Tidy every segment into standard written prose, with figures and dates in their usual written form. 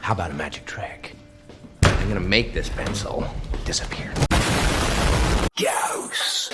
How about a magic trick? I'm gonna make this pencil disappear. Gauss.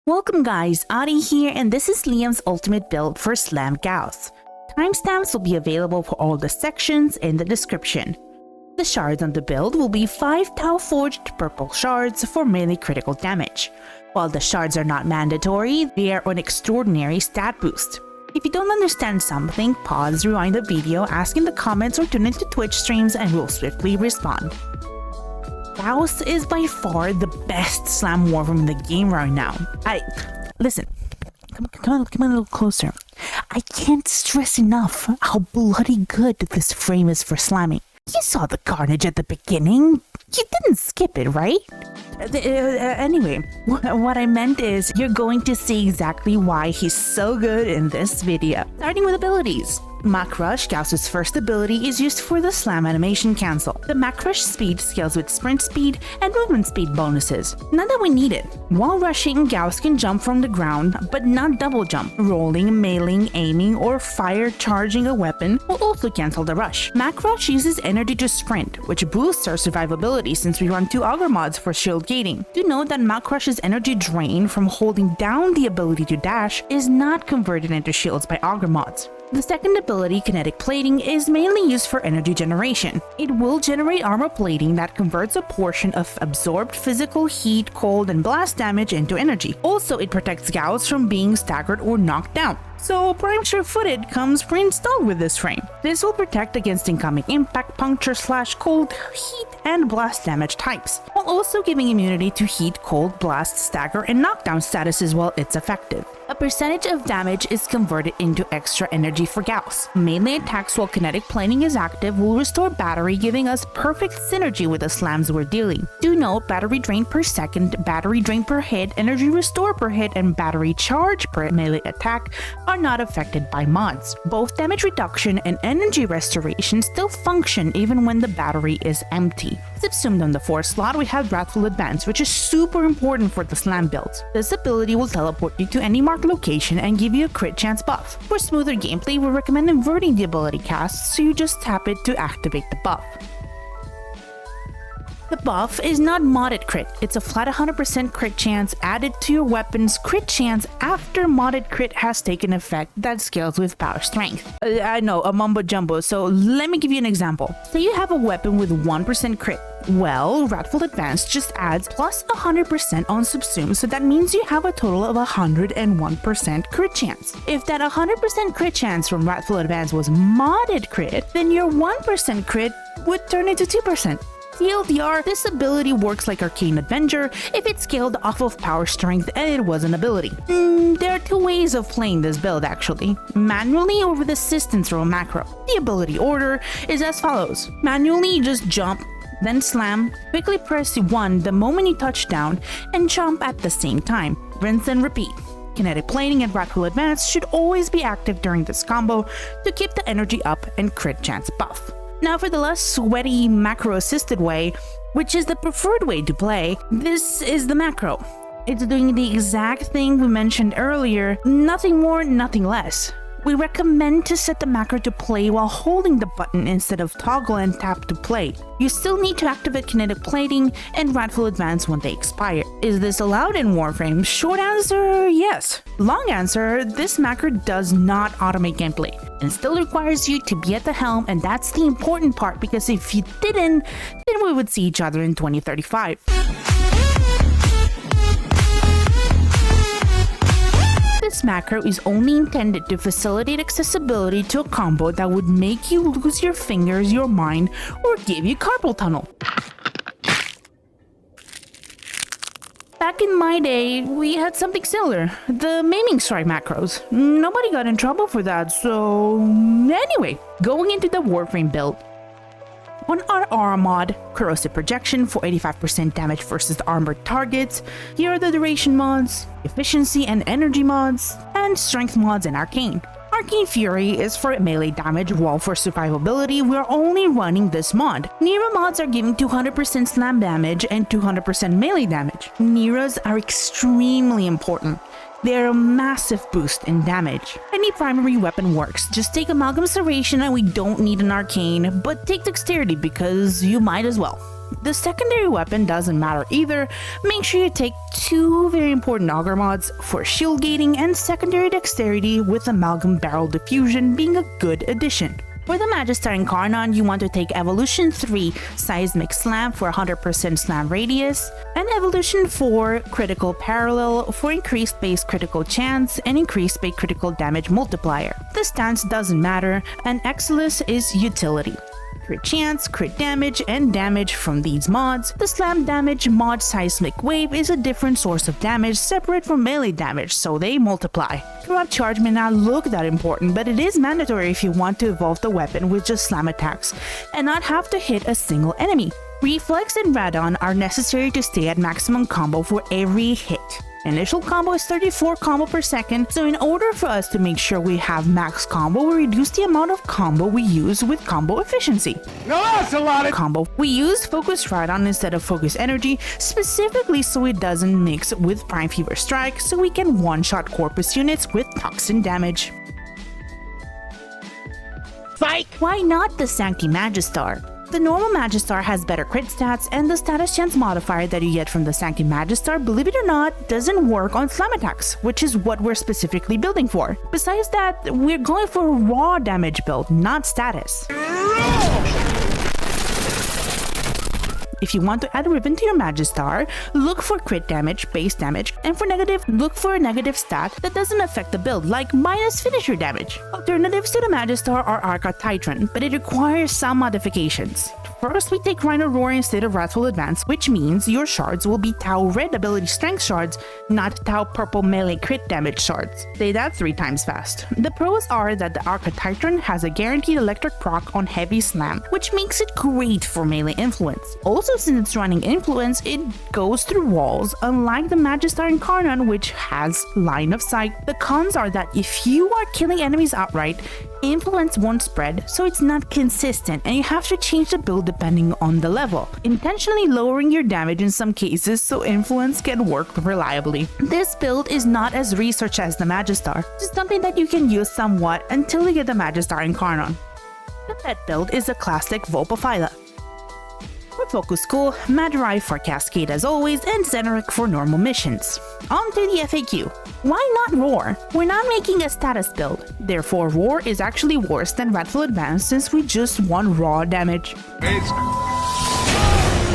Welcome guys, Audie here, and this is Liam's ultimate build for Slam Gauss. Timestamps will be available for all the sections in the description. The shards on the build will be 5 Tau Forged purple shards for melee critical damage. While the shards are not mandatory, they are an extraordinary stat boost. If you don't understand something, pause, rewind the video, ask in the comments, or tune into Twitch streams and we'll swiftly respond. Gauss is by far the best Slam Warframe in the game right now. Listen, come a little closer. I can't stress enough how bloody good this frame is for slamming. You saw the carnage at the beginning. You didn't skip it, right? Anyway, what I meant is you're going to see exactly why he's so good in this video. Starting with abilities. Mach Rush, Gauss's first ability, is used for the slam animation cancel. The Mach Rush speed scales with sprint speed and movement speed bonuses. Not that we need it. While rushing, Gauss can jump from the ground, but not double jump. Rolling, meleeing, aiming, or fire charging a weapon will also cancel the rush. Mach Rush uses energy to sprint, which boosts our survivability since we run 2 auger mods for shield gating. Do note that Mach Rush's energy drain from holding down the ability to dash is not converted into shields by auger mods. The second ability, Kinetic Plating, is mainly used for energy generation. It will generate armor plating that converts a portion of absorbed physical heat, cold, and blast damage into energy. Also, it protects Gauss from being staggered or knocked down. So Prime Sure-Footed comes pre-installed with this frame. This will protect against incoming impact, puncture, cold, heat, and blast damage types, while also giving immunity to heat, cold, blast, stagger, and knockdown statuses while it's effective. A percentage of damage is converted into extra energy for Gauss. Melee attacks while Kinetic Plating is active will restore battery, giving us perfect synergy with the slams we're dealing. Do note, battery drain per second, battery drain per hit, energy restore per hit, and battery charge per melee attack are not affected by mods. Both damage reduction and energy restoration still function even when the battery is empty. Subsumed on the 4th slot, we have Wrathful Advance, which is super important for the Slam builds. This ability will teleport you to any marked location and give you a crit chance buff. For smoother gameplay, we recommend inverting the ability cast, so you just tap it to activate the buff. The buff is not modded crit, it's a flat 100% crit chance added to your weapon's crit chance after modded crit has taken effect that scales with power strength. I know, a mumbo jumbo, so let me give you an example. Say you have a weapon with 1% crit. Well, Wrathful Advance just adds plus 100% on Subsume, so that means you have a total of 101% crit chance. If that 100% crit chance from Wrathful Advance was modded crit, then your 1% crit would turn into 2%. TLDR, this ability works like Arcane Avenger if it's scaled off of power strength and it was an ability. There are 2 ways of playing this build actually, manually or with assistance from a macro. The ability order is as follows. Manually, you just jump, then slam, quickly press 1 the moment you touch down, and jump at the same time. Rinse and repeat. Kinetic Plating and Wrathful Advance should always be active during this combo to keep the energy up and crit chance buff. Now for the less sweaty macro-assisted way, which is the preferred way to play, this is the macro. It's doing the exact thing we mentioned earlier, nothing more, nothing less. We recommend to set the macro to play while holding the button instead of toggle and tap to play. You still need to activate Kinetic Plating and Wrathful Advance when they expire. Is this allowed in Warframe? Short answer, yes. Long answer, this macro does not automate gameplay and still requires you to be at the helm, and that's the important part because if you didn't, then we would see each other in 2035. This macro is only intended to facilitate accessibility to a combo that would make you lose your fingers, your mind, or give you carpal tunnel. Back in my day, we had something similar, the maiming strike macros. Nobody got in trouble for that, so anyway, going into the Warframe build. On our aura mod, corrosive projection for 85% damage versus armored targets. Here are the duration mods, efficiency and energy mods, and strength mods and arcane. Arcane Fury is for melee damage, while for survivability, we're only running this mod. Nero mods are giving 200% slam damage and 200% melee damage. Neros are extremely important. They're a massive boost in damage. Any primary weapon works, just take Amalgam Serration and we don't need an arcane, but take Dexterity because you might as well. The secondary weapon doesn't matter either. Make sure you take two very important auger mods for shield gating and secondary dexterity, with Amalgam Barrel Diffusion being a good addition. For the Magistar Incarnon, you want to take Evolution 3 Seismic Slam for 100% slam radius, and Evolution 4 Critical Parallel for increased base critical chance and increased base critical damage multiplier. The stance doesn't matter, and Exilus is utility. Crit chance, crit damage, and damage from these mods. The slam damage mod Seismic Wave is a different source of damage separate from melee damage, so they multiply. Corrupt Charge may not look that important, but it is mandatory if you want to evolve the weapon with just slam attacks and not have to hit a single enemy. Reflex and Radon are necessary to stay at maximum combo for every hit. Initial combo is 34 combo per second, so in order for us to make sure we have max combo, we reduce the amount of combo we use with combo efficiency. No, that's a lot of combo. We use Focus Radon instead of Focus Energy, specifically so it doesn't mix with Prime Fever Strike, so we can one-shot Corpus units with toxin damage. Psych! Why not the Sancti Magistar? The normal Magistar has better crit stats, and the status chance modifier that you get from the Sancti Magistar, believe it or not, doesn't work on slam attacks, which is what we're specifically building for. Besides that, we're going for a raw damage build, not status. If you want to add Riven to your Magistar, look for crit damage, base damage, and for negative, look for a negative stat that doesn't affect the build, like minus finisher damage. Alternatives to the Magistar are Arca Titron, but it requires some modifications. First, we take Rhino Roar instead of Wrathful Advance, which means your shards will be Tau Red ability strength shards, not Tau Purple melee crit damage shards. Say that 3 times fast. The pros are that the Arca Titron has a guaranteed electric proc on heavy slam, which makes it great for melee influence. Also, since it's running influence, it goes through walls, unlike the Magistar Incarnon, which has line of sight. The cons are that if you are killing enemies outright, influence won't spread, so it's not consistent, and you have to change the build depending on the level, intentionally lowering your damage in some cases so influence can work reliably. This build is not as researched as the Magistar, just something that you can use somewhat until you get the Magistar Incarnon. The pet build is a classic Volpaphyla. For Focus School, Madurai for Cascade as always, and Xeneric for normal missions. On to the FAQ. Why not Roar? We're not making a status build, therefore Roar is actually worse than Wrathful Advance since we just want raw damage.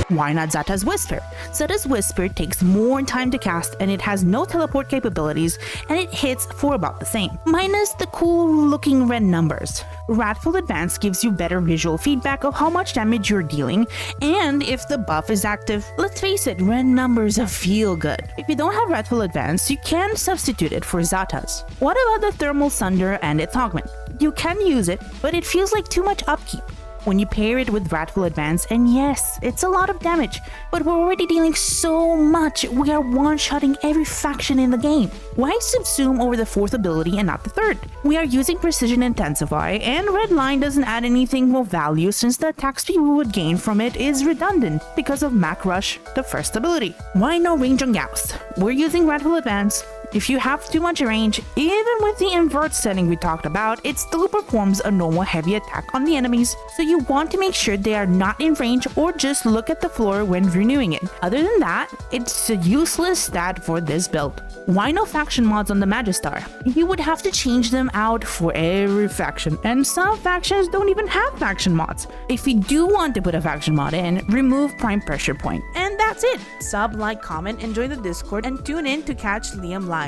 Why not Xatas Whisper? Xatas Whisper takes more time to cast and it has no teleport capabilities, and it hits for about the same, minus the cool looking red numbers. Wrathful Advance gives you better visual feedback of how much damage you're dealing and if the buff is active. Let's face it, red numbers feel good. If you don't have Wrathful Advance, you can substitute it for Xatas. What about the Thermal Sunder and its Augment? You can use it, but it feels like too much upkeep. When you pair it with Wrathful Advance, and yes, it's a lot of damage, but we're already dealing so much, we are one-shotting every faction in the game. Why Subsume over the 4th ability and not the 3rd? We are using Precision Intensify, and Red Line doesn't add anything of value since the attack speed we would gain from it is redundant because of Mach Rush, the 1st ability. Why no range on Gauss? We're using Wrathful Advance. If you have too much range, even with the invert setting we talked about, it still performs a normal heavy attack on the enemies, so you want to make sure they are not in range or just look at the floor when renewing it. Other than that, it's a useless stat for this build. Why no faction mods on the Magistar? You would have to change them out for every faction, and some factions don't even have faction mods. If you do want to put a faction mod in, remove Prime Pressure Point. And that's it! Sub, like, comment, and join the Discord, and tune in to catch Liam live.